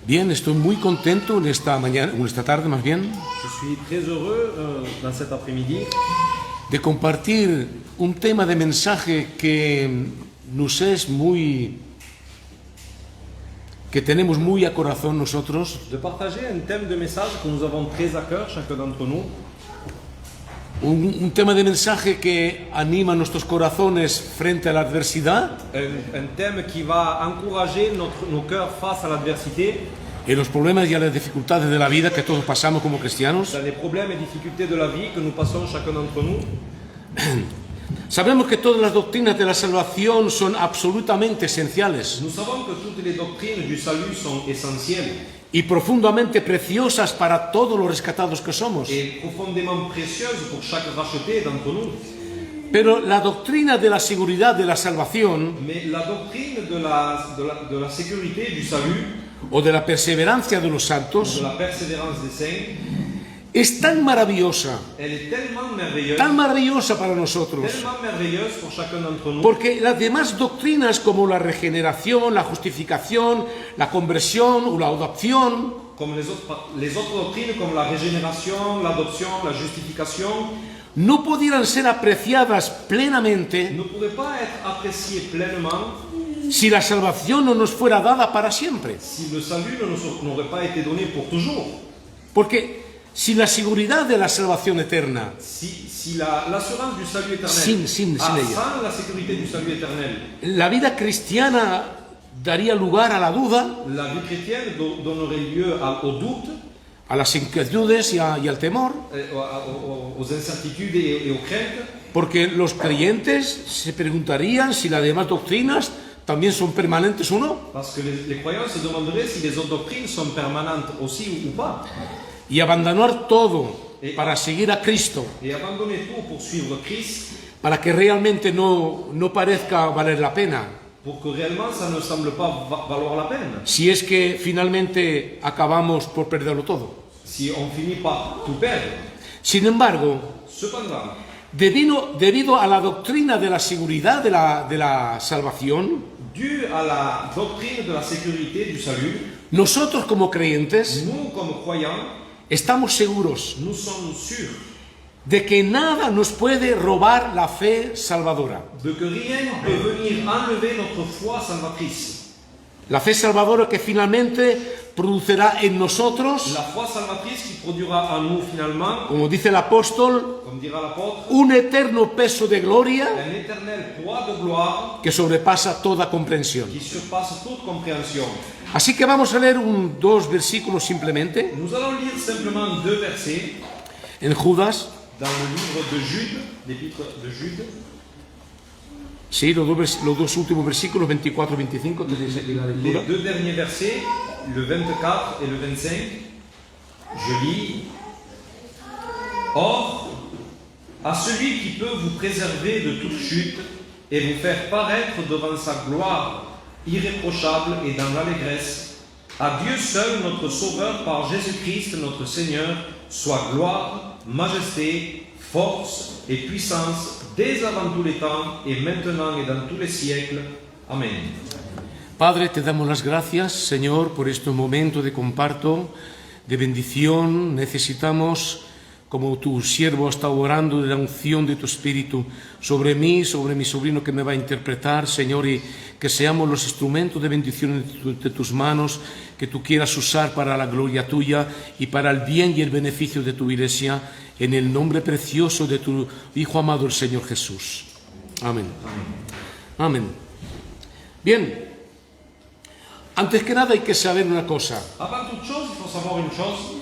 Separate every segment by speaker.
Speaker 1: Bien, estoy muy contento en esta mañana, en esta tarde más bien,
Speaker 2: Je suis très heureux dans cet après-midi
Speaker 1: de compartir un tema de mensaje que tenemos muy a corazón nosotros,
Speaker 2: de partager un thème de message que nous avons très à cœur, chacun d'entre nous.
Speaker 1: un tema de mensaje que anima nuestros corazones frente a la adversidad
Speaker 2: Un thème qui va encourager nos cœurs face à l'adversité,
Speaker 1: y los problemas y a las dificultades de la vida que todos pasamos como cristianos.
Speaker 2: dans les problèmes et difficultés de la vie que nous passons chacun d'entre nous.
Speaker 1: Sabemos que todas las doctrinas de la salvación son absolutamente esenciales
Speaker 2: Nous savons que toutes les doctrines du salut sont essentielles
Speaker 1: y profundamente preciosas para todos los rescatados que somos.
Speaker 2: et profondément précieuses pour chaque racheté d'entre nous.
Speaker 1: Pero la doctrina de la seguridad de la salvación
Speaker 2: Mais la doctrine de la sécurité du salut,
Speaker 1: o de la perseverancia de los
Speaker 2: de
Speaker 1: santos
Speaker 2: la persévérance des saints,
Speaker 1: es tan maravillosa
Speaker 2: elle est tellement
Speaker 1: maravillosa para nosotros,
Speaker 2: merveilleuse pour chacun d'entre nous.
Speaker 1: porque las demás doctrinas como la regeneración, la justificación, la conversión o la adopción
Speaker 2: Comme les autres doctrines, comme la régénération, l'adoption, la justification,
Speaker 1: no pudieran ser apreciadas plenamente
Speaker 2: ne pourraient pas être appréciées pleinement
Speaker 1: si la salvación no nos fuera dada para siempre.
Speaker 2: si le salut n'aurait pas été donné pour toujours.
Speaker 1: Porque si la seguridad de la salvación eterna,
Speaker 2: Si l'assurance du salut éternel,
Speaker 1: Sin ella.
Speaker 2: sans la sécurité du salut éternel,
Speaker 1: la vida cristiana daría lugar a la duda,
Speaker 2: la vie chrétienne donnerait lieu au doute,
Speaker 1: a las inquietudes y al temor,
Speaker 2: aux incertitudes et aux craintes,
Speaker 1: porque los creyentes se preguntarían si las demás doctrinas también son permanentes o no,
Speaker 2: parce que les croyants se demanderaient si les autres doctrines sont permanentes aussi ou pas.
Speaker 1: y abandonar todo para seguir a Cristo,
Speaker 2: Et abandonner tout pour suivre Christ,
Speaker 1: para que realmente no parezca valer la pena,
Speaker 2: pour que réellement ça ne semble pas valoir la peine.
Speaker 1: si es que finalmente acabamos por perderlo todo.
Speaker 2: Si on finit par tout perdre.
Speaker 1: Sin embargo,
Speaker 2: Cependant,
Speaker 1: debido a la doctrina de la seguridad de la salvación,
Speaker 2: dû à la doctrine de la sécurité du salut,
Speaker 1: nosotros como creyentes
Speaker 2: nous comme croyants,
Speaker 1: estamos seguros
Speaker 2: nous sommes sûrs
Speaker 1: de que nada nos puede robar la fe salvadora.
Speaker 2: de que rien ne peut venir enlever notre foi salvatrice.
Speaker 1: La fe salvadora que finalmente producirá en nosotros,
Speaker 2: La foi salvatrice qui produira en nous finalement,
Speaker 1: como dice el apóstol,
Speaker 2: comme dira l'apôtre,
Speaker 1: un eterno peso de gloria
Speaker 2: un éternel poids de gloire
Speaker 1: que sobrepasa toda comprensión.
Speaker 2: qui surpasse toute compréhension.
Speaker 1: Así que vamos a leer dos versículos simplemente
Speaker 2: Nous allons lire simplement 2 versets
Speaker 1: en Judas.
Speaker 2: dans le livre de Jude, l'épître de Jude.
Speaker 1: Sí, los dos últimos versículos, 24 y 25. ¿Tenéis aquí la lectura?
Speaker 2: Les 2 derniers versets, le 24 et le 25, je lis. Or, à celui qui peut vous préserver de toute chute et vous faire paraître devant sa gloire irréprochable et dans l'allégresse, à Dieu seul notre Sauveur par Jésus-Christ notre Seigneur, soit gloire, majesté, force et puissance dès avant tous les temps et maintenant et dans tous les siècles. Amen.
Speaker 1: Padre, te damos las gracias, Señor, por este momento de comparto, de bendición. Necesitamos, como tu siervo está orando, de la unción de tu Espíritu sobre mí, sobre mi sobrino que me va a interpretar, Señor, y que seamos los instrumentos de bendición de tus manos, que tú quieras usar para la gloria tuya y para el bien y el beneficio de tu iglesia, en el nombre precioso de tu Hijo amado, el Señor Jesús. Amén. Amén. Bien, antes que nada hay que saber una cosa,
Speaker 2: Avant toute chose, il faut savoir une chose,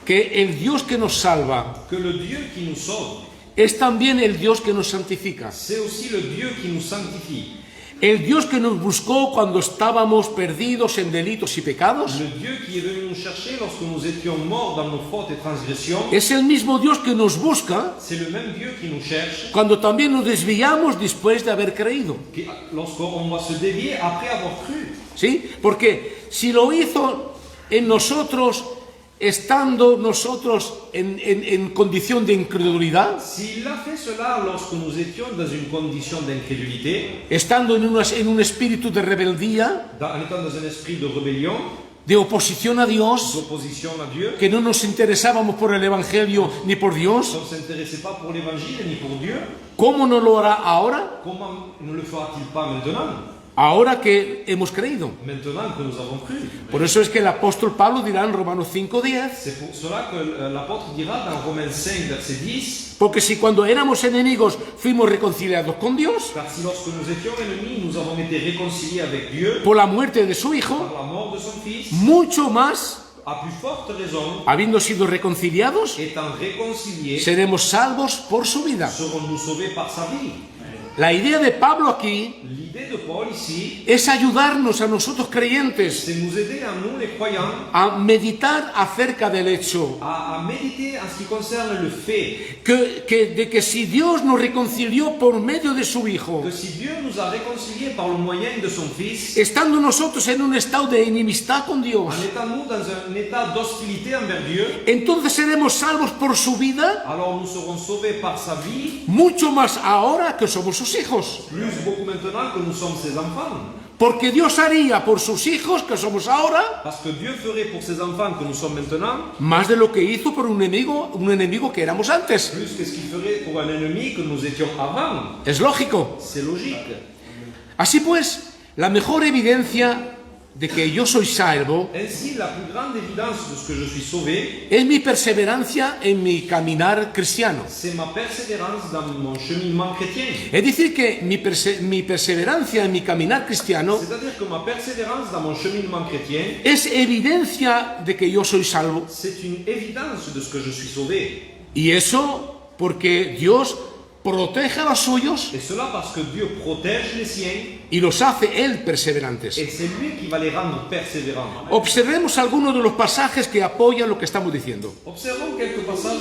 Speaker 1: que el Dios que nos salva
Speaker 2: que le Dieu qui nous sauve,
Speaker 1: es también el Dios que nos santifica.
Speaker 2: c'est aussi le Dieu qui nous sanctifie.
Speaker 1: El Dios que nos buscó cuando estábamos perdidos en delitos y pecados
Speaker 2: Le Dieu qui est venu nous chercher lorsque nous étions morts dans nos fautes et transgressions,
Speaker 1: es el mismo Dios que nos busca
Speaker 2: c'est le même Dieu qui nous cherche,
Speaker 1: cuando también nos desviamos después de haber creído.
Speaker 2: lorsqu'on va se dévier après avoir cru.
Speaker 1: ¿Sí? Porque si lo hizo en nosotros, estando nosotros en condición de incredulidad,
Speaker 2: S'il a fait cela lorsque nous étions dans une condition d'incrédulité,
Speaker 1: estando en un espíritu de rebeldía,
Speaker 2: en étant dans un esprit de rébellion,
Speaker 1: de oposición a Dios,
Speaker 2: d'opposition à Dieu,
Speaker 1: que no nos interesábamos por el Evangelio ni por Dios,
Speaker 2: on ne s'intéressait pas pour l'évangile ni pour Dieu,
Speaker 1: ¿cómo no lo hará ahora?
Speaker 2: comment ne le fera-t-il pas maintenant?
Speaker 1: Ahora que hemos creído.
Speaker 2: Maintenant que nous avons cru.
Speaker 1: Por eso es que el apóstol Pablo dirá en Romanos 5:10,
Speaker 2: C'est pour cela que l'apôtre dira dans Romains 5, verset 10,
Speaker 1: porque si cuando éramos enemigos fuimos reconciliados con Dios
Speaker 2: car si lorsque nous étions ennemis, nous avons été réconciliés avec Dieu
Speaker 1: por la muerte de su Hijo,
Speaker 2: par la mort de son Fils,
Speaker 1: mucho más,
Speaker 2: à plus forte raison,
Speaker 1: habiendo sido reconciliados,
Speaker 2: étant réconciliés,
Speaker 1: seremos salvos por su vida.
Speaker 2: serons-nous sauvés par sa vie.
Speaker 1: La idea de Pablo aquí
Speaker 2: L'idée de Paul ici,
Speaker 1: es ayudarnos a nosotros creyentes
Speaker 2: c'est nous aider à nous, les croyants,
Speaker 1: a meditar acerca del hecho
Speaker 2: à méditer en ce qui concerne le fait
Speaker 1: de que si Dios nos reconcilió por medio de su Hijo,
Speaker 2: que si Dieu nous a réconciliés par le moyen de son Fils,
Speaker 1: estando nosotros en un estado de enemistad con Dios,
Speaker 2: en étant nous dans un état d'hostilité envers Dieu,
Speaker 1: entonces seremos salvos por su vida,
Speaker 2: alors nous serons sauvés par sa vie,
Speaker 1: mucho más ahora que somos sus hijos.
Speaker 2: plus beaucoup maintenant que nous sommes ses enfants.
Speaker 1: Porque Dios haría por sus hijos, que somos ahora,
Speaker 2: Parce que Dieu ferait pour ses enfants que nous sommes maintenant,
Speaker 1: más de lo que hizo por un enemigo que éramos antes.
Speaker 2: plus que ce qu'il ferait pour un ennemi que nous étions avant.
Speaker 1: Es lógico.
Speaker 2: C'est logique.
Speaker 1: Así pues, la mejor evidencia de que yo soy salvo
Speaker 2: Ainsi, la plus grande évidence de ce que je suis sauvé,
Speaker 1: es mi perseverancia en mi caminar cristiano.
Speaker 2: c'est ma persévérance dans mon cheminement chrétien.
Speaker 1: Es decir, que mi perseverancia en mi caminar cristiano
Speaker 2: C'est-à-dire que ma persévérance dans mon cheminement chrétien,
Speaker 1: es evidencia de que yo soy salvo.
Speaker 2: c'est une évidence de ce que je suis sauvé.
Speaker 1: Y eso porque Dios protege a los suyos
Speaker 2: Et cela parce que Dieu protège les siens
Speaker 1: y los hace Él perseverantes.
Speaker 2: et c'est lui qui va les rendre persévérants.
Speaker 1: Observemos algunos de los pasajes que apoyan lo que estamos diciendo.
Speaker 2: Observons quelques passages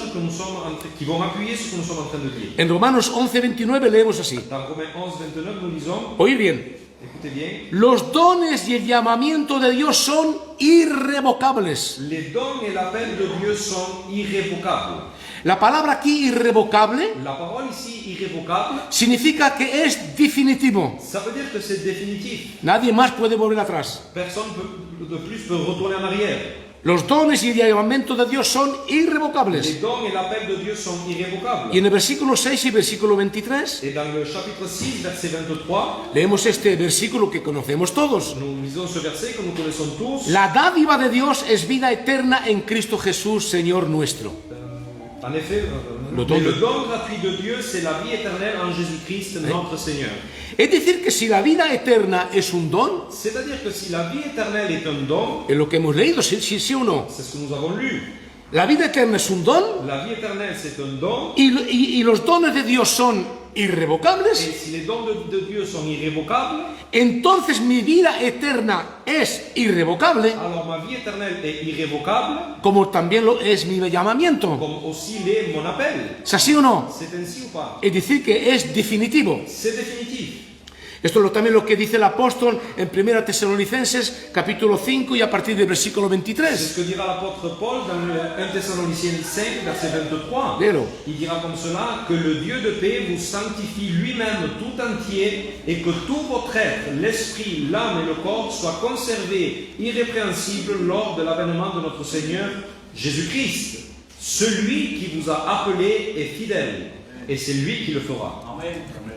Speaker 2: qui vont appuyer ce que nous sommes en train de dire.
Speaker 1: En Romanos 11:29 leemos así.
Speaker 2: Dans Romains 11, 29, nous lisons,
Speaker 1: Oír bien.
Speaker 2: écoutez bien,
Speaker 1: Los dones y el llamamiento de Dios son irrevocables.
Speaker 2: les dons et l'appel de Dieu sont irrévocables.
Speaker 1: La palabra aquí irrevocable
Speaker 2: La parole ici, irrévocable,
Speaker 1: significa que es definitivo.
Speaker 2: ça veut dire que c'est définitif.
Speaker 1: Nadie más puede volver atrás.
Speaker 2: Personne de plus peut retourner en arrière.
Speaker 1: Los dones y el llamamiento de Dios son irrevocables.
Speaker 2: Les dons et l'appel de Dieu sont irrévocables.
Speaker 1: Y en el versículo 6 y versículo 23
Speaker 2: Et dans le chapitre 6, verset 23,
Speaker 1: leemos este versículo que conocemos todos.
Speaker 2: nous lisons ce verset que nous connaissons tous.
Speaker 1: La dádiva de Dios es vida eterna en Cristo Jesús, Señor nuestro.
Speaker 2: En effet,
Speaker 1: Le
Speaker 2: mais
Speaker 1: don de-
Speaker 2: le don gratuit de Dieu, c'est la vie éternelle en Jésus-Christ, notre Seigneur.
Speaker 1: Es decir, que si la vida eterna es un don,
Speaker 2: C'est-à-dire que si la vie éternelle est un don,
Speaker 1: es lo que hemos leído, sí o no.
Speaker 2: c'est ce que nous avons lu.
Speaker 1: La vida eterna es un don
Speaker 2: La vie éternelle, c'est un don.
Speaker 1: y los dones de Dios son
Speaker 2: Et
Speaker 1: irrevocables.
Speaker 2: si les dons de Dieu sont irrévocables,
Speaker 1: Entonces mi vida eterna es irrevocable,
Speaker 2: alors ma vie éternelle est irrévocable,
Speaker 1: como también lo es mi llamamiento.
Speaker 2: comme aussi l'est mon appel.
Speaker 1: ¿Es así o no?
Speaker 2: C'est ainsi ou pas?
Speaker 1: Es decir, que es definitivo.
Speaker 2: C'est définitif.
Speaker 1: Esto es también lo que dice el apóstol en 1 Tesalonicenses, capítulo 5 y a partir del versículo
Speaker 2: C'est
Speaker 1: 23.
Speaker 2: ce que dira l'apôtre Paul dans le 1 Thessaloniciens 5, verset 23.
Speaker 1: Léelo.
Speaker 2: Il dira comme cela, que le Dieu de paix vous sanctifie lui-même tout entier et que tout votre être, l'esprit, l'âme et le corps soient conservés irrépréhensibles lors de l'avènement de notre Seigneur Jésus-Christ. Celui qui vous a appelé est fidèle et c'est lui qui le fera.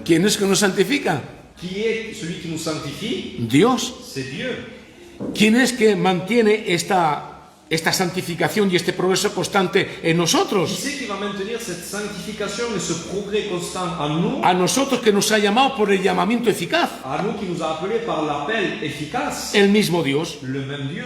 Speaker 1: ¿Quién es que nos santifica?
Speaker 2: Qui est celui qui nous sanctifie?
Speaker 1: Dios.
Speaker 2: C'est Dieu.
Speaker 1: ¿Quién es que mantiene esta santificación y este progreso constante en
Speaker 2: Qui
Speaker 1: nosotros?
Speaker 2: c'est qui va maintenir cette sanctification et ce progrès constant en nous?
Speaker 1: A nosotros que nos ha llamado por el llamamiento eficaz.
Speaker 2: À nous qui nous a appelés par l'appel efficace,
Speaker 1: El mismo Dios.
Speaker 2: le même Dieu.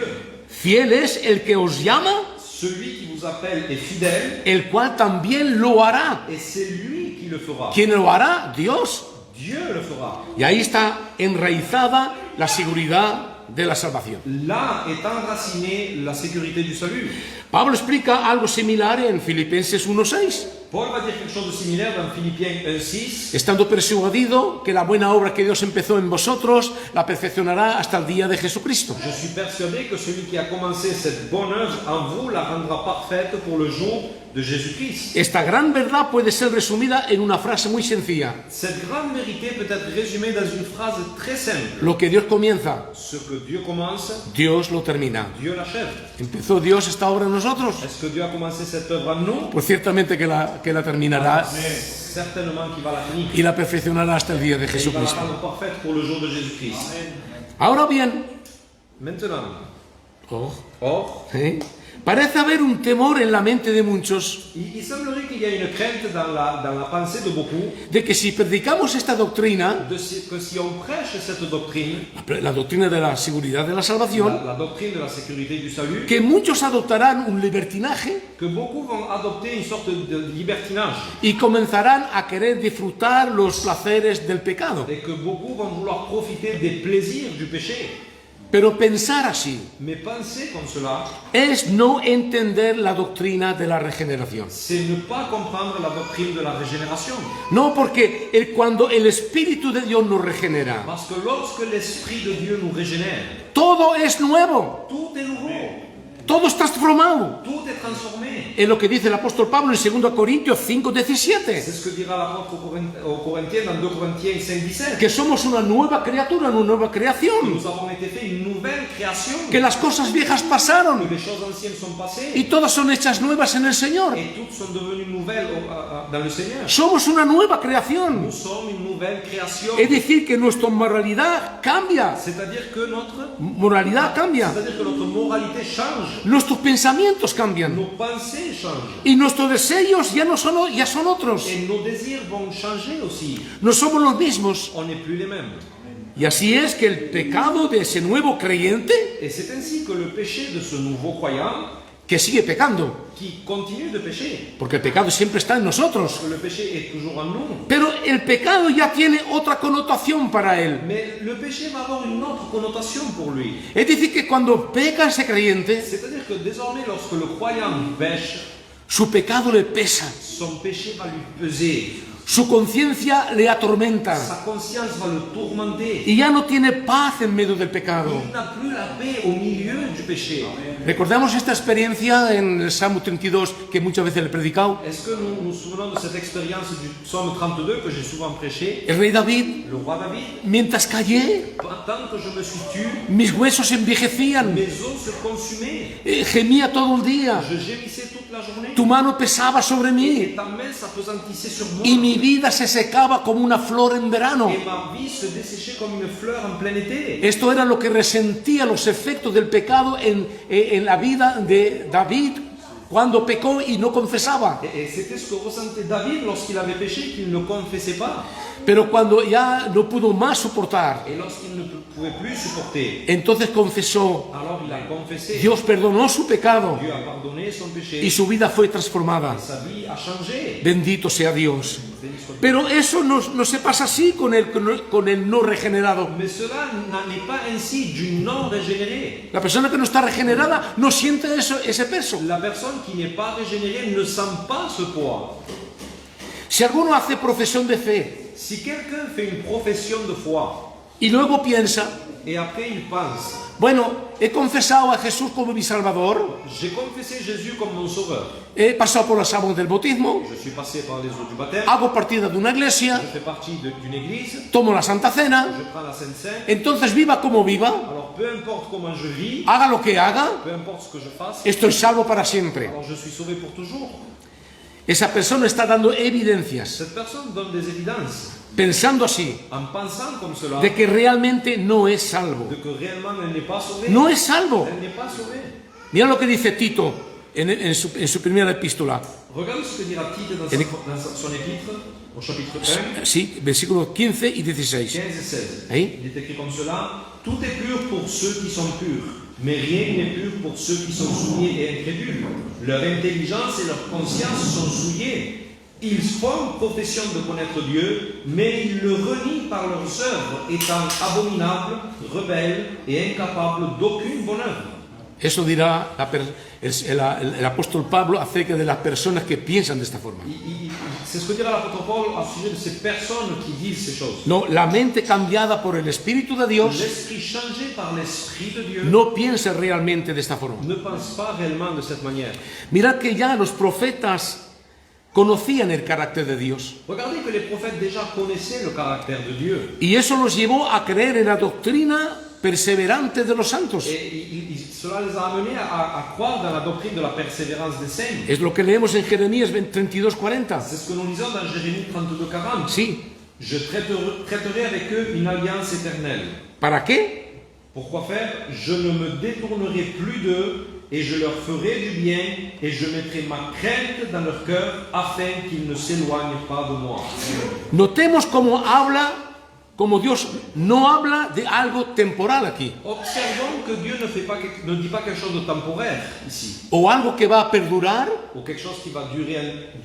Speaker 1: Fiel es el que os llama,
Speaker 2: Celui qui vous appelle est fidèle
Speaker 1: el cual también lo hará.
Speaker 2: et c'est lui qui le fera.
Speaker 1: ¿Quién lo hará? Dios.
Speaker 2: Dieu le fera.
Speaker 1: Y ahí está enraizada la seguridad de la salvación.
Speaker 2: Là est enracinée la sécurité du salut.
Speaker 1: Pablo explica algo similar en Filipenses 1:6.
Speaker 2: Paul va dire quelque chose de similaire dans Philippiens 1:6.
Speaker 1: Estando persuadido que la buena obra que Dios empezó en vosotros la perfeccionará hasta el día de Jesucristo.
Speaker 2: Je suis persuadé que celui qui a commencé cette bonne œuvre en vous la rendra parfaite pour le jour de Jésus-Christ.
Speaker 1: Esta gran verdad puede ser resumida en una frase muy sencilla.
Speaker 2: Cette grande vérité peut être résumée dans une phrase très simple.
Speaker 1: Lo que Dios comienza,
Speaker 2: Ce que Dieu commence,
Speaker 1: Dios lo termina.
Speaker 2: Dieu l'achève.
Speaker 1: ¿Empezó Dios esta obra en nosotros?
Speaker 2: Est-ce que Dieu a commencé cette œuvre en nous?
Speaker 1: Pues ciertamente que la terminará
Speaker 2: Certainement qu'il va la finir.
Speaker 1: y la perfeccionará hasta el día de
Speaker 2: Et il va la
Speaker 1: Jesucristo.
Speaker 2: rendre parfaite pour le jour de Jésus-Christ.
Speaker 1: Ahora bien,
Speaker 2: Maintenant,
Speaker 1: oh,
Speaker 2: or,
Speaker 1: parece haber un temor en la mente de muchos
Speaker 2: il semblerait qu'il y a une crainte dans la pensée de beaucoup
Speaker 1: de que si predicamos esta doctrina,
Speaker 2: que si on prêche cette doctrine,
Speaker 1: la doctrina de la seguridad de la salvación,
Speaker 2: la doctrine de la sécurité du salut,
Speaker 1: que muchos adoptarán un libertinaje
Speaker 2: que beaucoup vont adopter une sorte de libertinage
Speaker 1: y comenzarán a querer disfrutar los placeres del pecado.
Speaker 2: et que beaucoup vont vouloir profiter des plaisirs du péché.
Speaker 1: Pero pensar así
Speaker 2: Mais penser comme cela,
Speaker 1: es no entender la doctrina de la regeneración.
Speaker 2: c'est ne pas comprendre la doctrine de la régénération.
Speaker 1: No, porque cuando el Espíritu de Dios nos regenera,
Speaker 2: Parce que lorsque l'Esprit de Dieu nous régénère,
Speaker 1: todo es nuevo,
Speaker 2: tout est nouveau,
Speaker 1: todo está transformado.
Speaker 2: tout est transformé.
Speaker 1: Es lo que dice el apóstol Pablo en 2 Corintios 5:17,
Speaker 2: C'est ce que dira l'apôtre aux Corinthiens dans 2 Corinthiens 5:17.
Speaker 1: que somos una nueva criatura, una nueva creación,
Speaker 2: Nous avons été fait une nouvelle création.
Speaker 1: que las cosas viejas pasaron
Speaker 2: Que les choses anciennes sont passées
Speaker 1: y todas son hechas nuevas en el Señor.
Speaker 2: et toutes sont devenues nouvelles dans le Seigneur.
Speaker 1: Somos una nueva creación,
Speaker 2: Nous sommes une nouvelle création.
Speaker 1: es decir, que nuestra moralidad cambia,
Speaker 2: C'est-à-dire que notre moralité change.
Speaker 1: nuestros pensamientos cambian
Speaker 2: Nos pensées changent.
Speaker 1: y nuestros deseos ya son otros.
Speaker 2: Et nos désirs vont changer aussi.
Speaker 1: No somos los mismos.
Speaker 2: On n'est plus les mêmes.
Speaker 1: Y así es que el pecado de ese nuevo creyente,
Speaker 2: Et c'est ainsi que le péché de ce nouveau croyant
Speaker 1: que sigue pecando,
Speaker 2: qui continue de pécher,
Speaker 1: porque el pecado siempre está en nosotros,
Speaker 2: parce que le péché est toujours en nous.
Speaker 1: pero el pecado ya tiene otra connotación para él.
Speaker 2: Mais le péché va avoir une autre connotation pour lui.
Speaker 1: Es decir, que cuando peca ese creyente,
Speaker 2: C'est-à-dire que désormais, lorsque le croyant pêche,
Speaker 1: su pecado le pesa,
Speaker 2: son péché va lui peser.
Speaker 1: su conciencia le atormenta
Speaker 2: Sa conscience va le tourmenter.
Speaker 1: y ya no tiene paz en medio del pecado.
Speaker 2: Il n'a plus la paix au milieu du péché.
Speaker 1: Recordamos esta experiencia en el Salmo 32 que muchas veces le he predicado.
Speaker 2: Est-ce que nous nous souvenons de cette expérience du psaume 32 que j'ai souvent prêché?
Speaker 1: El rey David,
Speaker 2: Le roi David,
Speaker 1: mientras callé,
Speaker 2: tant que je me suis tu,
Speaker 1: mis huesos envejecían,
Speaker 2: mes os se consumaient.
Speaker 1: gemía todo el día,
Speaker 2: Je gémissais toute la journée.
Speaker 1: tu mano pesaba sobre
Speaker 2: Et
Speaker 1: mí
Speaker 2: ta main s'appesantissait sur moi.
Speaker 1: y mi vida se secaba como una flor en verano.
Speaker 2: Et ma vie se desséchait comme une fleur en plein été.
Speaker 1: Esto era lo que resentía los efectos del pecado en la vida de David cuando pecó y no confesaba.
Speaker 2: Et c'était ce que ressentait David lorsqu'il avait péché, qu'il ne confessait pas.
Speaker 1: Pero cuando ya no pudo más soportar,
Speaker 2: Et lorsqu'il ne pouvait plus supporter,
Speaker 1: entonces confesó.
Speaker 2: alors il a confessé.
Speaker 1: Dios perdonó su pecado
Speaker 2: Dieu a pardonné son péché.
Speaker 1: y su vida fue transformada.
Speaker 2: Sa vie a changé.
Speaker 1: Bendito sea Dios.
Speaker 2: Béni soit Dieu.
Speaker 1: Pero eso no se pasa así con el no regenerado.
Speaker 2: Mais cela n'en est pas ainsi du non régénéré.
Speaker 1: La persona que no está regenerada no siente ese peso.
Speaker 2: La personne qui n'est pas régénérée ne sent pas ce poids.
Speaker 1: Si alguno hace profesión de fe
Speaker 2: Si quelqu'un fait une profession de foi
Speaker 1: y luego piensa,
Speaker 2: et après il pense,
Speaker 1: bueno, he confesado a Jesús como mi Salvador,
Speaker 2: j'ai confessé Jésus comme mon sauveur,
Speaker 1: he pasado por las aguas del bautismo,
Speaker 2: je suis passé par les eaux du baptême,
Speaker 1: hago partida de una iglesia,
Speaker 2: je fais partie d'une église,
Speaker 1: tomo la Santa Cena,
Speaker 2: je prends la Sainte Seine,
Speaker 1: entonces viva como viva,
Speaker 2: alors peu importe comment je vis,
Speaker 1: haga lo que haga,
Speaker 2: peu importe ce que je fasse,
Speaker 1: estoy salvo para siempre.
Speaker 2: alors je suis sauvé pour toujours.
Speaker 1: Esa persona está dando evidencias,
Speaker 2: Cette personne donne des évidences
Speaker 1: pensando así,
Speaker 2: en pensant comme cela,
Speaker 1: de que realmente no es salvo.
Speaker 2: de que réellement elle n'est pas sauvée.
Speaker 1: No es salvo.
Speaker 2: Elle n'est pas sauvée.
Speaker 1: Mira lo que dice Tito en su primera epístola.
Speaker 2: Regarde ce que dira Tite dans son épître, au chapitre 1,
Speaker 1: Sí, versículos 15 y 16.
Speaker 2: 15 et 16.
Speaker 1: Ahí.
Speaker 2: Il est écrit comme cela: tout est pur pour ceux qui sont purs, mais rien n'est pur pour ceux qui sont souillés et incrédules. Leur intelligence et leur conscience sont souillées. Ils font profession de connaître Dieu, mais ils le renient par leurs œuvres, étant abominables, rebelles et incapables d'aucune bonne œuvre.
Speaker 1: Eso dirá el apóstol Pablo acerca de las personas que piensan de esta forma.
Speaker 2: C'est ce que dira l'apôtre Paul au sujet de ces personnes qui disent ces choses.
Speaker 1: No, la mente cambiada por el Espíritu de Dios
Speaker 2: L'esprit changé par l'Esprit de Dieu
Speaker 1: no piensa realmente de esta forma.
Speaker 2: ne pense pas réellement de cette manière.
Speaker 1: Mirad que ya los profetas conocían el carácter de Dios.
Speaker 2: Regardez que les prophètes déjà connaissaient le caractère de Dieu.
Speaker 1: Y eso los llevó a creer en la doctrina perseverante de los santos.
Speaker 2: Et cela les a amenés à croire dans la doctrine de la persévérance des saints.
Speaker 1: Es lo que leemos en Jeremías 32:40.
Speaker 2: C'est ce que nous lisons dans Jérémie 32:40.
Speaker 1: Sí.
Speaker 2: Je traiterai avec eux une alliance éternelle.
Speaker 1: ¿Para qué?
Speaker 2: Pourquoi faire? Je ne me détournerai plus d'eux et je leur ferai du bien et je mettrai ma crainte dans leur cœur afin qu'ils ne s'éloignent pas de moi.
Speaker 1: Notemos cómo habla, como Dios no habla de algo temporal aquí,
Speaker 2: Observons que Dieu ne dit pas quelque chose de temporaire ici,
Speaker 1: o algo que va a perdurar
Speaker 2: ou quelque chose qui va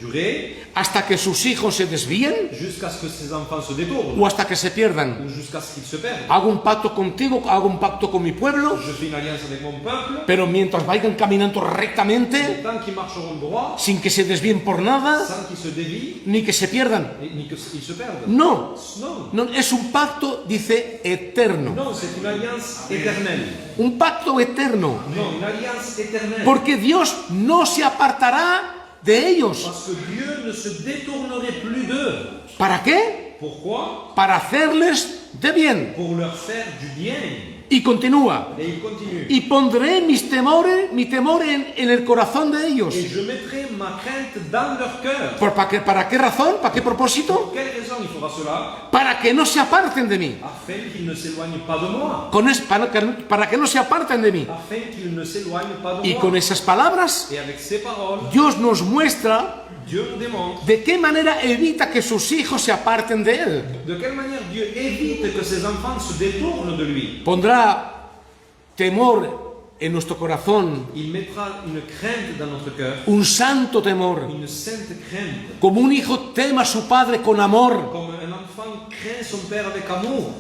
Speaker 2: durer
Speaker 1: hasta que sus hijos se desvíen
Speaker 2: jusqu'à ce que ses enfants se détournent
Speaker 1: o hasta que se pierdan.
Speaker 2: ou jusqu'à ce qu'ils se perdent.
Speaker 1: Hago un pacto contigo, hago un pacto con mi pueblo,
Speaker 2: Je fais une alliance avec mon peuple,
Speaker 1: pero mientras vayan caminando rectamente,
Speaker 2: tant qu'ils marcheront droit,
Speaker 1: sin que se desvíen por nada,
Speaker 2: sans qu'ils se dévient,
Speaker 1: ni que se pierdan.
Speaker 2: ni qu'ils se perdent.
Speaker 1: No,
Speaker 2: Non,
Speaker 1: no, es un pacto, dice, eterno.
Speaker 2: non, c'est une alliance éternelle.
Speaker 1: Un pacto eterno.
Speaker 2: Non, une alliance éternelle.
Speaker 1: Porque Dios no se apartará de ellos.
Speaker 2: Parce que Dieu ne se détournerait plus d'eux.
Speaker 1: ¿Para qué?
Speaker 2: Pourquoi?
Speaker 1: Para hacerles de bien.
Speaker 2: Pour leur faire du bien.
Speaker 1: Y continúa.
Speaker 2: Et il continue.
Speaker 1: Y pondré mi temor en el corazón de ellos.
Speaker 2: Et je mettrai ma crainte dans leur cœur.
Speaker 1: ¿Para qué razón? ¿Para qué propósito?
Speaker 2: Pour quelle raison il fera cela?
Speaker 1: Para que no se aparten de mí.
Speaker 2: Afin qu'ils ne s'éloignent pas de moi.
Speaker 1: Para que no se aparten de mí.
Speaker 2: Afin qu'ils ne s'éloignent pas de
Speaker 1: Y
Speaker 2: moi.
Speaker 1: con esas palabras,
Speaker 2: Et avec ces paroles,
Speaker 1: Dios nos muestra
Speaker 2: Dieu nous démontre
Speaker 1: de qué manera evita que sus hijos se aparten de Él.
Speaker 2: de quelle manière Dieu évite que ses enfants se détournent de lui.
Speaker 1: Pondrá temor en nuestro corazón,
Speaker 2: Il mettra une crainte dans notre cœur,
Speaker 1: un santo temor,
Speaker 2: une sainte crainte.
Speaker 1: como un hijo tema a su padre con amor,
Speaker 2: Comme un enfant craint son père avec amour,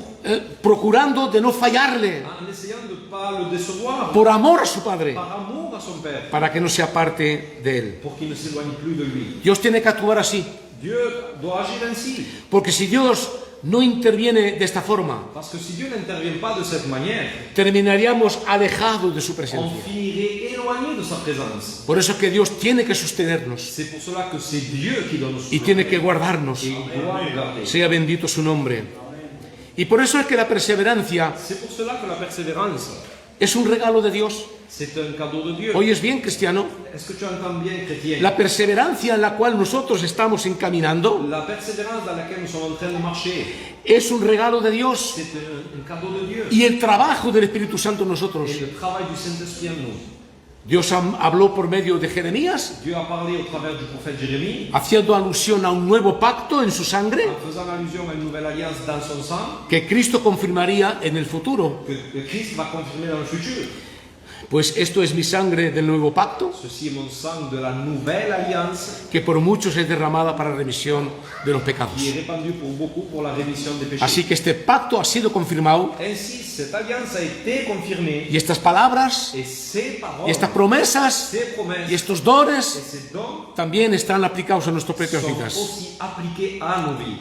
Speaker 1: procurando de no fallarle,
Speaker 2: en essayant de ne pas le décevoir,
Speaker 1: por amor a su padre,
Speaker 2: par amour à son père,
Speaker 1: para que no se aparte de Él.
Speaker 2: pour qu'il ne s'éloigne plus de lui.
Speaker 1: Dios tiene que actuar así,
Speaker 2: Dieu doit agir ainsi,
Speaker 1: porque si Dios no interviene de esta forma,
Speaker 2: parce que si Dieu n'intervient pas de cette manière,
Speaker 1: terminaríamos alejados de su
Speaker 2: on
Speaker 1: presencia.
Speaker 2: finirait éloigné de sa présence.
Speaker 1: Por eso es que Dios tiene que sostenernos
Speaker 2: C'est pour cela que c'est Dieu qui donne
Speaker 1: y
Speaker 2: ce
Speaker 1: tiene que guardarnos.
Speaker 2: et il doit nous garder.
Speaker 1: Sea bendito su nombre. Y por eso es que la perseverancia
Speaker 2: C'est pour cela que la persévérance,
Speaker 1: es un regalo de Dios.
Speaker 2: c'est un cadeau de Dieu.
Speaker 1: ¿Oyes bien, cristiano?
Speaker 2: Est-ce que tu entends bien, chrétien?
Speaker 1: La perseverancia en la cual nosotros estamos encaminando
Speaker 2: La persévérance dans laquelle nous sommes en train de marcher,
Speaker 1: es un regalo de Dios
Speaker 2: c'est un cadeau de Dieu.
Speaker 1: y el trabajo del Espíritu Santo en nosotros.
Speaker 2: Et le travail du Saint-Esprit en nous.
Speaker 1: Dios habló por medio de Jeremías,
Speaker 2: Dieu a parlé au travers du prophète Jérémie,
Speaker 1: haciendo alusión a un nuevo pacto en su sangre
Speaker 2: en faisant allusion à une nouvelle alliance dans son sang,
Speaker 1: que Cristo confirmaría en el futuro.
Speaker 2: que Christ va confirmer dans le futur.
Speaker 1: Pues esto es mi sangre del nuevo pacto,
Speaker 2: Ceci est mon sang de la nouvelle alliance
Speaker 1: que por muchos es derramada para remisión de los pecados.
Speaker 2: qui est répandue pour beaucoup pour la rémission des péchés.
Speaker 1: Así que este pacto ha sido confirmado
Speaker 2: Ainsi, cette alliance a été confirmée
Speaker 1: y estas palabras
Speaker 2: et ces paroles,
Speaker 1: y estas promesas
Speaker 2: ces promesses
Speaker 1: y estos
Speaker 2: et
Speaker 1: dones
Speaker 2: ces dons
Speaker 1: también están aplicados a nuestras propias
Speaker 2: sont
Speaker 1: vidas.
Speaker 2: aussi appliqués à nos vies.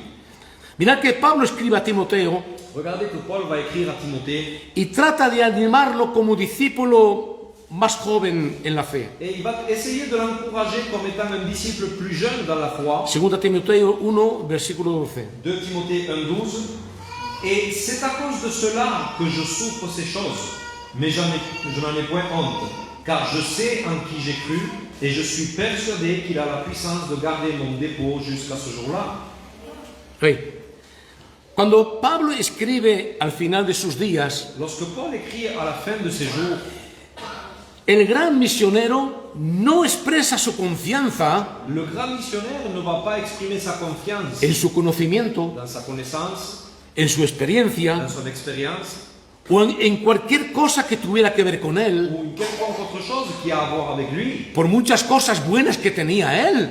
Speaker 1: Mirad que Pablo escribe a Timoteo
Speaker 2: Regardez que Paul va écrire à Timothée
Speaker 1: y trata de animarlo como discípulo más joven en la fe.
Speaker 2: et il va essayer de l'encourager comme étant un disciple plus jeune dans la foi.
Speaker 1: 2 Timoteo 1, versículo 12.
Speaker 2: 2 Timothée 1,12. Et c'est à cause de cela que je souffre ces choses, mais je n'en ai point honte, car je sais en qui j'ai cru, et je suis persuadé qu'il a la puissance de garder mon dépôt jusqu'à ce jour-là.
Speaker 1: Sí. Cuando Pablo escribe al final de sus días,
Speaker 2: Lorsque Paul écrit à la fin de ses jours,
Speaker 1: el gran misionero no expresa su confianza
Speaker 2: le grand missionnaire ne va pas exprimer sa confiance
Speaker 1: en su conocimiento,
Speaker 2: dans sa connaissance,
Speaker 1: en su experiencia
Speaker 2: dans son expérience,
Speaker 1: o en cualquier cosa que tuviera que ver con él,
Speaker 2: ou quelconque autre chose qui a à voir avec lui,
Speaker 1: por muchas cosas buenas que tenía él.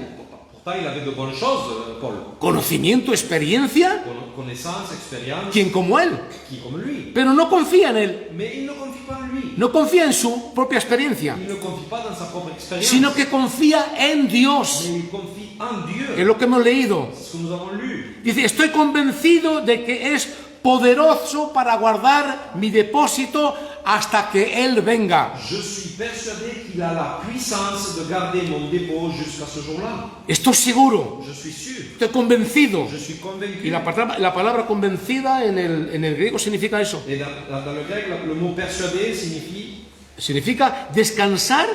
Speaker 2: pour Pourtant, il avait de bonnes choses, Paul.
Speaker 1: conocimiento, experiencia,
Speaker 2: Connaissance, expérience,
Speaker 1: quien como él,
Speaker 2: qui comme lui.
Speaker 1: pero no confía en él,
Speaker 2: Mais il ne confie pas en lui.
Speaker 1: no confía en su propia experiencia,
Speaker 2: Il ne confie pas dans sa propre expérience.
Speaker 1: sino que confía en Dios.
Speaker 2: Mais il confie en Dieu.
Speaker 1: Es lo que hemos leído.
Speaker 2: C'est ce que nous avons lu.
Speaker 1: Dice, estoy convencido de que es poderoso para guardar mi depósito hasta que Él venga.
Speaker 2: Je suis persuadé qu'il a la puissance de garder mon dépôt jusqu'à ce jour-là.
Speaker 1: Estoy seguro,
Speaker 2: Je suis sûr.
Speaker 1: estoy convencido.
Speaker 2: Je suis convaincu.
Speaker 1: Y la palabra convencida en el griego significa eso.
Speaker 2: Et dans le grec, le mot persuadé
Speaker 1: Significa descansar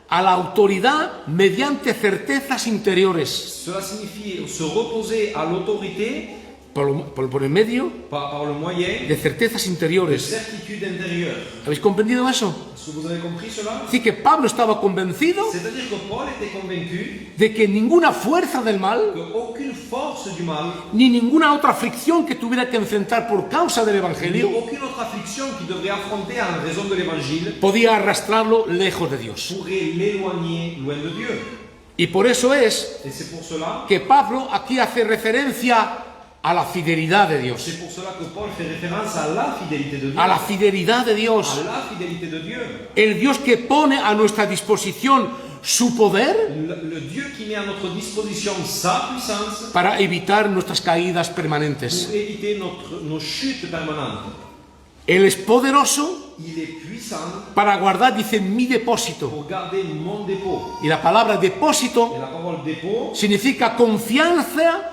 Speaker 1: a la autoridad mediante certezas interiores.
Speaker 2: cela signifie se reposer à l'autorité
Speaker 1: Por el medio
Speaker 2: par le moyen
Speaker 1: de certezas
Speaker 2: de
Speaker 1: interiores.
Speaker 2: certitude intérieure.
Speaker 1: ¿Habéis comprendido eso?
Speaker 2: Est-ce que vous avez compris cela?
Speaker 1: Así que Pablo estaba convencido
Speaker 2: C'est-à-dire que Paul était convaincu
Speaker 1: de que ninguna fuerza del mal,
Speaker 2: qu'aucune force du mal,
Speaker 1: ni ninguna otra aflicción que tuviera que enfrentar por causa del
Speaker 2: ni
Speaker 1: Evangelio,
Speaker 2: aucune autre affliction qu'il devrait affronter en raison de l'évangile
Speaker 1: podía arrastrarlo lejos de Dios.
Speaker 2: pourrait l'éloigner loin de Dieu.
Speaker 1: Y por eso es
Speaker 2: Et c'est pour cela
Speaker 1: que Pablo aquí hace referencia a la fidelidad de Dios.
Speaker 2: C'est pour cela que Paul fait référence à la fidélité de Dieu.
Speaker 1: A la fidelidad de Dios.
Speaker 2: À la fidélité de Dieu.
Speaker 1: El Dios que pone a nuestra disposición su poder
Speaker 2: Le Dieu qui met à notre disposition sa puissance
Speaker 1: para evitar nuestras caídas permanentes.
Speaker 2: pour éviter nos chutes permanentes.
Speaker 1: Él es poderoso
Speaker 2: Il est puissant
Speaker 1: para guardar, dice, mi depósito.
Speaker 2: pour garder mon dépôt.
Speaker 1: Y la palabra
Speaker 2: Et
Speaker 1: depósito
Speaker 2: la parole dépôt,
Speaker 1: significa confianza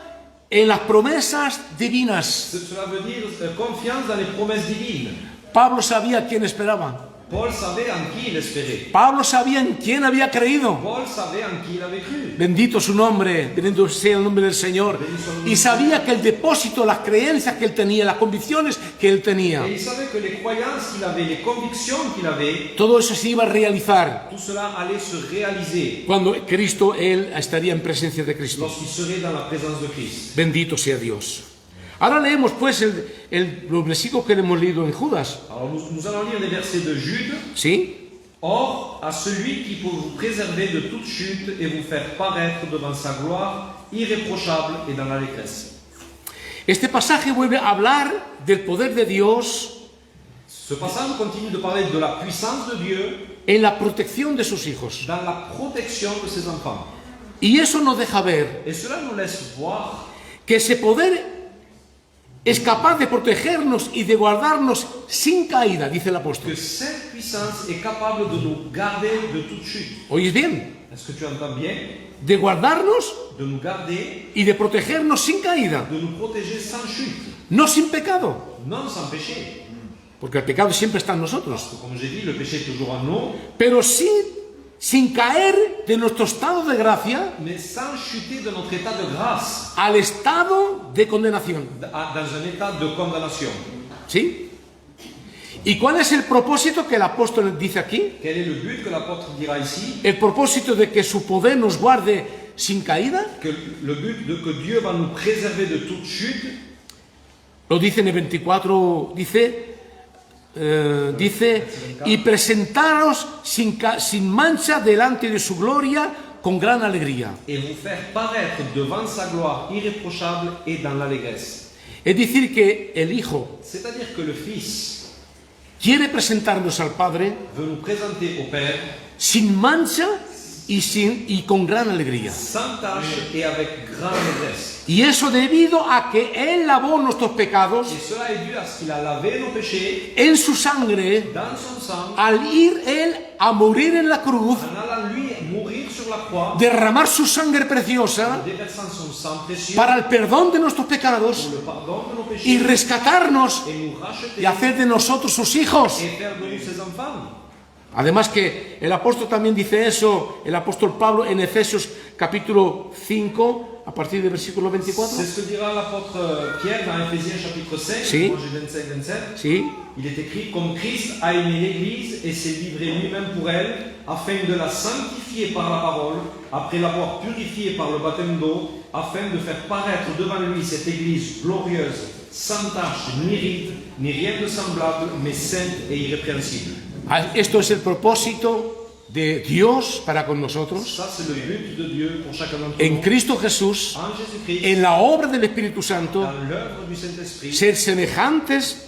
Speaker 1: en las promesas divinas.
Speaker 2: cela veut dire confiance dans les promesses divines.
Speaker 1: Pablo sabía a quién esperaba.
Speaker 2: Paul savait en qui il espérait.
Speaker 1: Pablo sabía en quién había creído.
Speaker 2: Paul savait en qui il avait cru.
Speaker 1: Bendito su nombre, bendito sea el nombre del Señor. Y sabía que el depósito, las creencias que él tenía, las convicciones que él tenía,
Speaker 2: Et il savait que les croyances qu'il avait, les convictions qu'il avait,
Speaker 1: todo eso se iba a realizar
Speaker 2: tout cela allait se réaliser
Speaker 1: cuando Cristo, él estaría en presencia de Cristo.
Speaker 2: lorsqu'il serait dans la présence de Christ.
Speaker 1: Bendito sea Dios. Ahora leemos pues los versículos que hemos leído en Judas.
Speaker 2: Alors nous allons lire les versets de Jude.
Speaker 1: ¿Sí?
Speaker 2: Or, à celui qui peut vous préserver de toute chute et vous faire paraître devant sa gloire irréprochable et dans l'allégresse.
Speaker 1: Este pasaje vuelve a hablar del poder de Dios
Speaker 2: Ce passage continue de parler de la puissance de Dieu
Speaker 1: en la protección de sus hijos.
Speaker 2: dans la protection de ses enfants.
Speaker 1: Y eso nos deja ver
Speaker 2: Et cela nous laisse voir
Speaker 1: que ese poder es capaz de protegernos y de guardarnos sin caída, dice el apóstol.
Speaker 2: que cette puissance est capable de nous garder de toute chute.
Speaker 1: ¿Oís bien?
Speaker 2: Est-ce que tu entends bien?
Speaker 1: De guardarnos
Speaker 2: De nous garder,
Speaker 1: y de protegernos sin caída,
Speaker 2: de nous protéger sans chute,
Speaker 1: no sin pecado,
Speaker 2: non sans péché.
Speaker 1: porque el pecado siempre está en nosotros,
Speaker 2: Comme j'ai dit, le péché est toujours en nous,
Speaker 1: pero sí sin caer de nuestro estado de gracia
Speaker 2: mais sans chuter de notre état de grâce,
Speaker 1: al estado de condenación.
Speaker 2: dans un état de condamnation.
Speaker 1: ¿Sí? ¿Y cuál es el propósito que el apóstol dice aquí?
Speaker 2: Quel est le but que l'apôtre dira ici?
Speaker 1: El propósito de que su poder nos guarde sin caída.
Speaker 2: Que le but de que Dieu va nous préserver de toute chute.
Speaker 1: Lo dice en el 24, dice, y presentaros sin mancha delante de su gloria con gran alegría.
Speaker 2: Et vous faire paraître devant sa gloire irréprochable et dans l'allégresse.
Speaker 1: Es decir, que el Hijo
Speaker 2: C'est-à-dire que le Fils
Speaker 1: quiere presentarnos al Padre
Speaker 2: veut nous présenter au Père
Speaker 1: sin mancha y con gran alegría.
Speaker 2: sans tache et avec grande allégresse.
Speaker 1: Y eso debido a que Él lavó nuestros pecados
Speaker 2: Et cela est dû à ce qu'il a lavé nos péchés
Speaker 1: en su sangre
Speaker 2: dans son sang,
Speaker 1: al ir Él a morir en la cruz,
Speaker 2: en allant lui mourir sur la croix,
Speaker 1: derramar su sangre preciosa
Speaker 2: déversant son sang précieux
Speaker 1: para el perdón de nuestros pecados
Speaker 2: pour le pardon de nos
Speaker 1: y
Speaker 2: péchés
Speaker 1: rescatarnos
Speaker 2: et nous racheter
Speaker 1: y hacer de nosotros sus hijos.
Speaker 2: et faire de nous ses enfants.
Speaker 1: Además que el apóstol también dice eso, el apóstol Pablo en Efesios capítulo 5, a partir del versículo 24.
Speaker 2: C'est ce que dira l'apôtre Pierre dans Éphésiens chapitre 5,
Speaker 1: Si.
Speaker 2: versets 25-27.
Speaker 1: Sí,
Speaker 2: Il est écrit, comme Christ a aimé l'Église et s'est livré lui-même pour elle, afin de la sanctifier par la parole, après l'avoir purifiée par le baptême d'eau, afin de faire paraître devant lui cette Église glorieuse, sans tache, ni ride, ni rien de semblable, mais sainte et irrépréhensible.
Speaker 1: esto es el propósito de Dios para con nosotros,
Speaker 2: Ça, c'est le but de Dieu pour chacun d'entre
Speaker 1: en
Speaker 2: nous.
Speaker 1: Cristo Jesús,
Speaker 2: En Jésus-Christ,
Speaker 1: en la obra del Espíritu Santo,
Speaker 2: dans l'œuvre du Saint-Esprit,
Speaker 1: ser semejantes,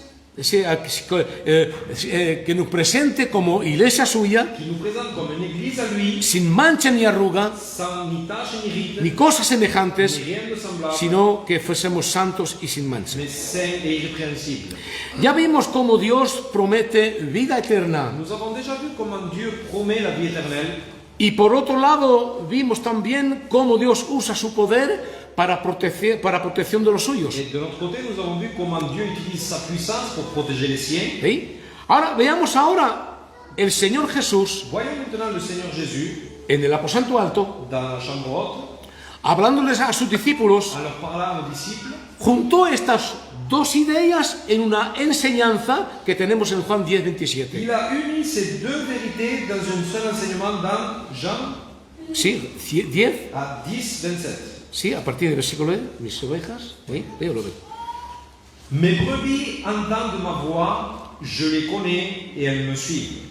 Speaker 1: que nos presente como iglesia suya,
Speaker 2: qui nous présente comme une église à lui,
Speaker 1: sin mancha ni arruga,
Speaker 2: sans ni tache ni ride,
Speaker 1: ni cosas
Speaker 2: ni
Speaker 1: semejantes,
Speaker 2: rien de semblable,
Speaker 1: sino que fuésemos santos y sin mancha.
Speaker 2: mais saint et irrépréhensible.
Speaker 1: Ya vimos cómo Dios promete vida eterna.
Speaker 2: Nous avons déjà vu comment Dieu promet la vie éternelle.
Speaker 1: Y por otro lado, vimos también cómo Dios usa su poder para protección de los suyos.
Speaker 2: Et de notre côté, nous avons vu comment Dieu utilise sa puissance pour protéger les siens.
Speaker 1: ¿Sí? Ahora, veamos ahora el Señor Jesús
Speaker 2: Voyons maintenant le Seigneur Jésus
Speaker 1: en el aposento alto,
Speaker 2: dans la chambre haute,
Speaker 1: hablándoles a sus discípulos,
Speaker 2: en leur parlant à nos disciples.
Speaker 1: juntó estas dos ideas en una enseñanza que tenemos en Juan 10, 27.
Speaker 2: Il a uni ces deux vérités dans un seul enseignement dans Jean
Speaker 1: Sí, 10,
Speaker 2: à 10, 27.
Speaker 1: sí, a partir del versículo 10, mis ovejas, ¿sí? Veo, lo veo.
Speaker 2: Mes brebis entendent ma voix, je les connais et elles me suivent.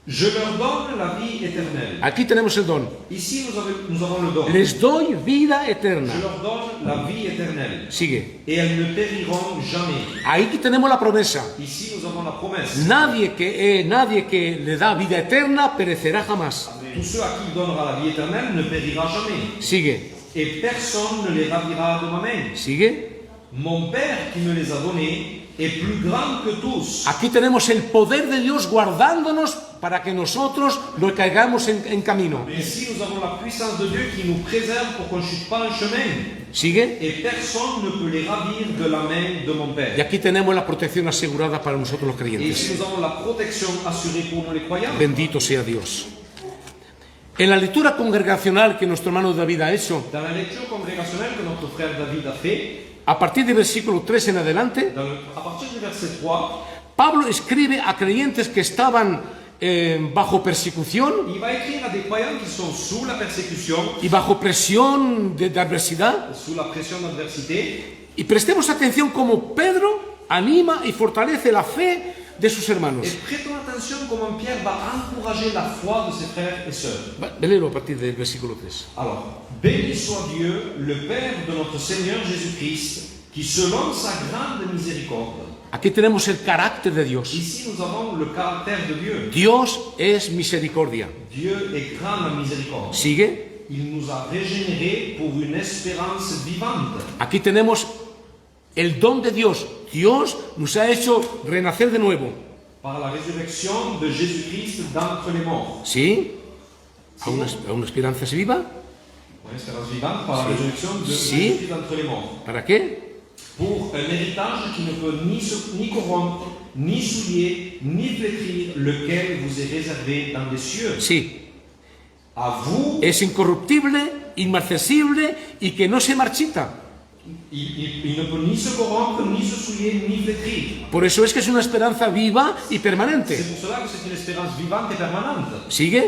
Speaker 2: Je leur donne la vie éternelle.
Speaker 1: Aquí tenemos el don.
Speaker 2: Ici, nous avons le don.
Speaker 1: Les doy vida eterna.
Speaker 2: Je leur donne la vie éternelle.
Speaker 1: Sigue.
Speaker 2: Et elles ne périront jamais.
Speaker 1: Aquí tenemos la promesa.
Speaker 2: Ici, nous avons la promesse.
Speaker 1: Nadie que le da vida eterna perecerá jamás.
Speaker 2: Tous ceux à qui il donnera la vie éternelle ne périra jamais.
Speaker 1: Sigue.
Speaker 2: Et personne ne les ravira de ma main.
Speaker 1: Sigue.
Speaker 2: Mon Père qui me les a donnés est plus grand que tous.
Speaker 1: Aquí tenemos el poder de Dios guardándonos para que nosotros no caigamos en camino.
Speaker 2: Ici, nous avons la puissance de Dieu qui nous préserve pour qu'on ne chute pas en chemin.
Speaker 1: Sigue.
Speaker 2: Et personne ne peut les ravir de la main de mon
Speaker 1: Y
Speaker 2: Père.
Speaker 1: aquí tenemos la protección asegurada para nosotros los
Speaker 2: Et ici,
Speaker 1: creyentes.
Speaker 2: nous avons la protection assurée pour nous les croyants.
Speaker 1: Bendito sea Dios. En la lectura congregacional que nuestro hermano David ha hecho,
Speaker 2: Dans la lecture congrégationnelle que notre frère David a fait,
Speaker 1: a partir del versículo 3 en adelante,
Speaker 2: à partir du verset 3,
Speaker 1: Pablo escribe a creyentes que estaban bajo persecución
Speaker 2: il va écrire à des croyants qui sont sous la persécution,
Speaker 1: y bajo presión de adversidad.
Speaker 2: sous la pression d'adversité.
Speaker 1: Y prestemos atención como Pedro anima y fortalece la fe de sus hermanos.
Speaker 2: Et prêtons attention comment Pierre va encourager la foi de ses frères et sœurs.
Speaker 1: Léelo a partir del versículo 3.
Speaker 2: Alors, béni soit Dieu, le Père de notre Seigneur Jésus-Christ, qui selon sa grande miséricorde.
Speaker 1: Aquí tenemos el carácter de Dios.
Speaker 2: Ici, nous avons le caractère de Dieu.
Speaker 1: Dios es misericordia.
Speaker 2: Dieu est grand en miséricorde.
Speaker 1: Sigue.
Speaker 2: Il nous a régénérés pour une espérance vivante.
Speaker 1: Aquí tenemos el don de Dios. Dios nos ha hecho renacer de nuevo.
Speaker 2: Par la résurrection de Jésus-Christ d'entre les morts.
Speaker 1: ¿Sí? ¿A una esperanza viva?
Speaker 2: Une espérance vivante par la résurrection de
Speaker 1: Sí.
Speaker 2: Jésus-Christ d'entre les morts.
Speaker 1: ¿Para qué?
Speaker 2: Pour un héritage qui ne peut ni corrompre, ni souiller, ni flétrir, lequel vous est réservé dans les cieux.
Speaker 1: Sí.
Speaker 2: À vous,
Speaker 1: Es incorruptible, inmarcesible y que no se marchita.
Speaker 2: il ne peut ni se corrompre, ni se souiller, ni flétrir.
Speaker 1: Por eso es que es una esperanza viva y permanente.
Speaker 2: C'est pour cela que c'est une espérance vivante et permanente,
Speaker 1: ¿Sigue?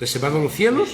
Speaker 1: Reservado en los cielos.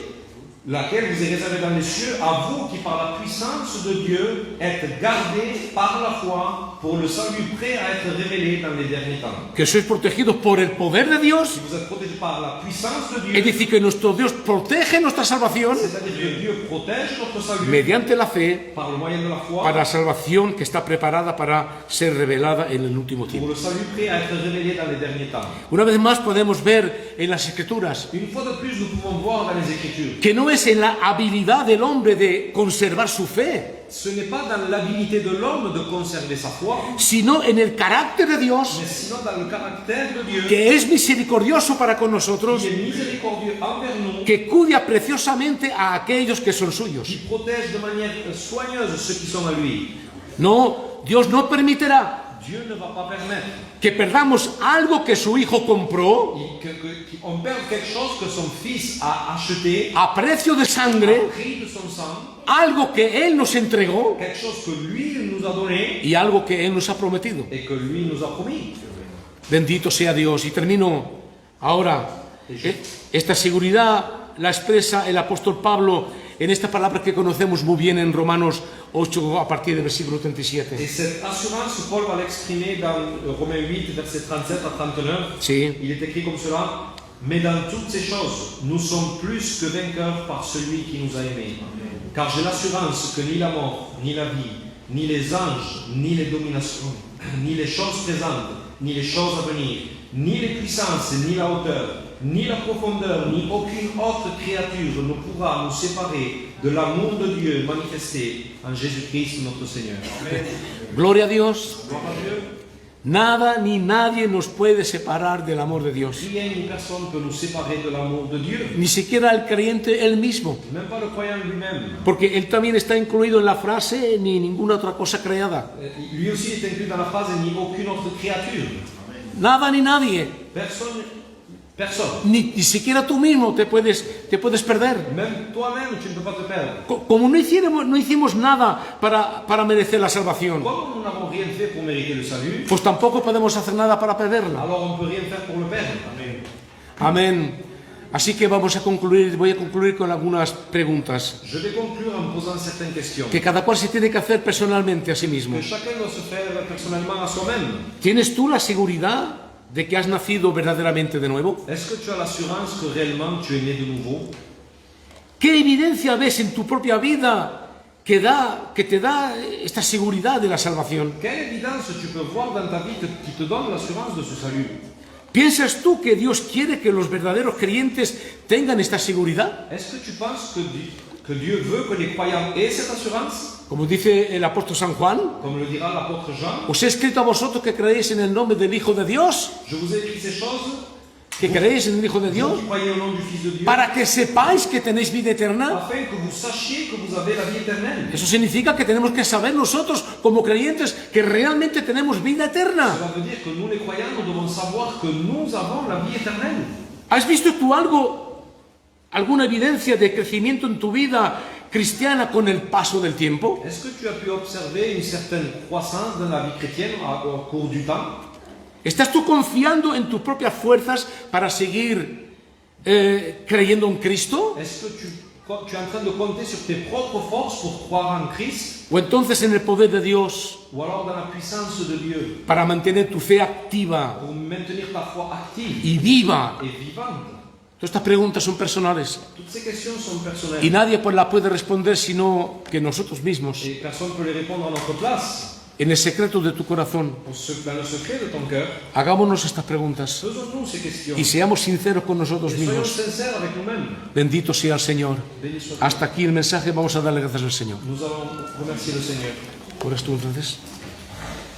Speaker 2: laquelle vous est réservée dans les cieux, à vous qui par la puissance de Dieu êtes gardés par la foi pour le salut prêt à être révélé dans les derniers temps.
Speaker 1: Que sois protegidos por el poder de Dios.
Speaker 2: Si vous êtes protégés par la puissance de
Speaker 1: Es
Speaker 2: Dieu,
Speaker 1: decir, que nuestro Dios protege nuestra salvación
Speaker 2: c'est-à-dire que Dieu protège notre salut
Speaker 1: mediante la fe
Speaker 2: par le moyen de la foi
Speaker 1: para la salvación que está preparada para ser revelada en el último
Speaker 2: pour
Speaker 1: tiempo.
Speaker 2: le salut prêt à être révélé dans les derniers temps.
Speaker 1: Una vez más podemos ver en las Escrituras
Speaker 2: Une fois de plus, nous pouvons voir dans les Écritures,
Speaker 1: que no es en la habilidad del hombre de conservar su fe,
Speaker 2: ce n'est pas dans l'habilité de l'homme de conserver sa foi,
Speaker 1: sino en el carácter de Dios,
Speaker 2: mais sinon dans le caractère de Dieu,
Speaker 1: que es misericordioso para con nosotros,
Speaker 2: qui est miséricordieux envers nous,
Speaker 1: que cuida preciosamente a aquellos que son suyos.
Speaker 2: qui protège de manière soigneuse ceux qui sont à lui.
Speaker 1: No, Dios no permitirá
Speaker 2: Dieu ne va pas permettre
Speaker 1: que perdamos algo que su Hijo compró
Speaker 2: qu'on perde quelque chose que son fils a acheté
Speaker 1: a precio de sangre,
Speaker 2: au prix de son sang,
Speaker 1: algo que Él nos entregó
Speaker 2: quelque chose que lui nous a donné
Speaker 1: y algo que Él nos ha prometido.
Speaker 2: et que lui nous a promis.
Speaker 1: Bendito sea Dios. Y termino ahora. Esta seguridad la expresa el apóstol Pablo en esta palabra que conocemos muy bien en Romanos 8 a partir del versículo 37.
Speaker 2: Et cette assurance, Paul va l'exprimer dans Romains 8, versets 37 à 39.
Speaker 1: Sí.
Speaker 2: Il est écrit comme cela: Mais dans toutes ces choses, nous sommes plus que vainqueurs par celui qui nous a aimés. Car j'ai l'assurance que ni la mort, ni la vie, ni les anges, ni les dominations, ni les choses présentes, ni les choses à venir, ni les puissances, ni la hauteur, ni la profondeur, ni aucune autre créature ne pourra nous séparer de l'amour de Dieu manifesté en Jésus-Christ notre Seigneur. Amen.
Speaker 1: Gloria a Dios.
Speaker 2: Gloire à Dieu.
Speaker 1: Nada ni nadie nos puede separar del amor de Dios.
Speaker 2: Rien ni personne ne peut nous séparer de l'amour de Dieu.
Speaker 1: Ni siquiera el creyente él mismo.
Speaker 2: Même pas le croyant lui-même.
Speaker 1: Porque él también está incluido en la frase ni ninguna otra cosa creada.
Speaker 2: Lui aussi est inclus dans la phrase ni aucune autre créature.
Speaker 1: Nada ni nadie.
Speaker 2: Personne.
Speaker 1: Ni siquiera tú mismo te puedes perder.
Speaker 2: Même toi-même, tu ne peux pas te perdre.
Speaker 1: Como no hicimos nada para merecer la salvación,
Speaker 2: Comme nous n'avons rien fait pour mériter le salut,
Speaker 1: pues tampoco podemos hacer nada para perderla.
Speaker 2: alors on ne peut rien faire pour le perdre. Amen.
Speaker 1: Amén. Así que voy a concluir con algunas preguntas
Speaker 2: Je vais conclure en posant certaines questions
Speaker 1: que cada cual se tiene que hacer personalmente a sí mismo.
Speaker 2: que chacun doit se faire personnellement à soi-même.
Speaker 1: ¿Tienes tú la seguridad de que has nacido verdaderamente de nuevo?
Speaker 2: Est-ce que tu as l'assurance que réellement tu es né de nouveau?
Speaker 1: ¿Qué evidencia ves en tu propia vida que te da esta seguridad de la salvación?
Speaker 2: Quelle évidence tu peux voir dans ta vie qui te donne l'assurance de ce salut?
Speaker 1: ¿Piensas tú que Dios quiere que los verdaderos creyentes tengan esta seguridad?
Speaker 2: Est-ce que tu penses que Dieu veut que les croyants aient cette assurance?
Speaker 1: Como dice el apóstol San Juan,
Speaker 2: Comme le dira l'apôtre Jean,
Speaker 1: os he escrito a vosotros que creéis en el nombre del Hijo de Dios,
Speaker 2: je vous ai écrit ces choses,
Speaker 1: que creéis en el Hijo de
Speaker 2: vous
Speaker 1: Dios,
Speaker 2: qui croyez au nom du Fils de Dieu,
Speaker 1: para que sepáis que tenéis vida eterna.
Speaker 2: afin que vous sachiez que vous avez la vie éternelle.
Speaker 1: Eso significa que tenemos que saber nosotros, como creyentes, que realmente tenemos vida eterna.
Speaker 2: Cela veut dire que nous les croyants, nous devons savoir que nous avons la vie éternelle.
Speaker 1: ¿Has visto tú alguna evidencia de crecimiento en tu vida cristiana con el paso del tiempo?
Speaker 2: Est-ce que tu as pu observer une certaine croissance dans la vie chrétienne au cours du temps?
Speaker 1: ¿Estás tú confiando en tus propias fuerzas para seguir creyendo en Cristo?
Speaker 2: Est-ce que tu es en train de compter sur tes propres forces pour croire en Christ?
Speaker 1: ¿O entonces en el poder de Dios
Speaker 2: Ou alors dans la puissance de Dieu
Speaker 1: para mantener tu fe activa
Speaker 2: pour maintenir ta foi active
Speaker 1: y viva?
Speaker 2: et vivante?
Speaker 1: Todas estas preguntas son personales
Speaker 2: Toutes ces questions sont personnelles.
Speaker 1: y nadie pues las puede responder sino que nosotros mismos,
Speaker 2: Et personne ne peut les répondre à notre place.
Speaker 1: en el secreto de tu corazón.
Speaker 2: Dans le secret de ton cœur,
Speaker 1: Hagámonos estas preguntas
Speaker 2: faisons-nous ces questions.
Speaker 1: y seamos sinceros con nosotros
Speaker 2: Et soyons
Speaker 1: mismos.
Speaker 2: sincères avec nous-mêmes.
Speaker 1: Bendito sea el Señor.
Speaker 2: Béni soit Dieu.
Speaker 1: Hasta aquí el mensaje. Vamos a darle gracias al Señor.
Speaker 2: Nous allons remercier le Seigneur.
Speaker 1: ¿Oras tú entonces?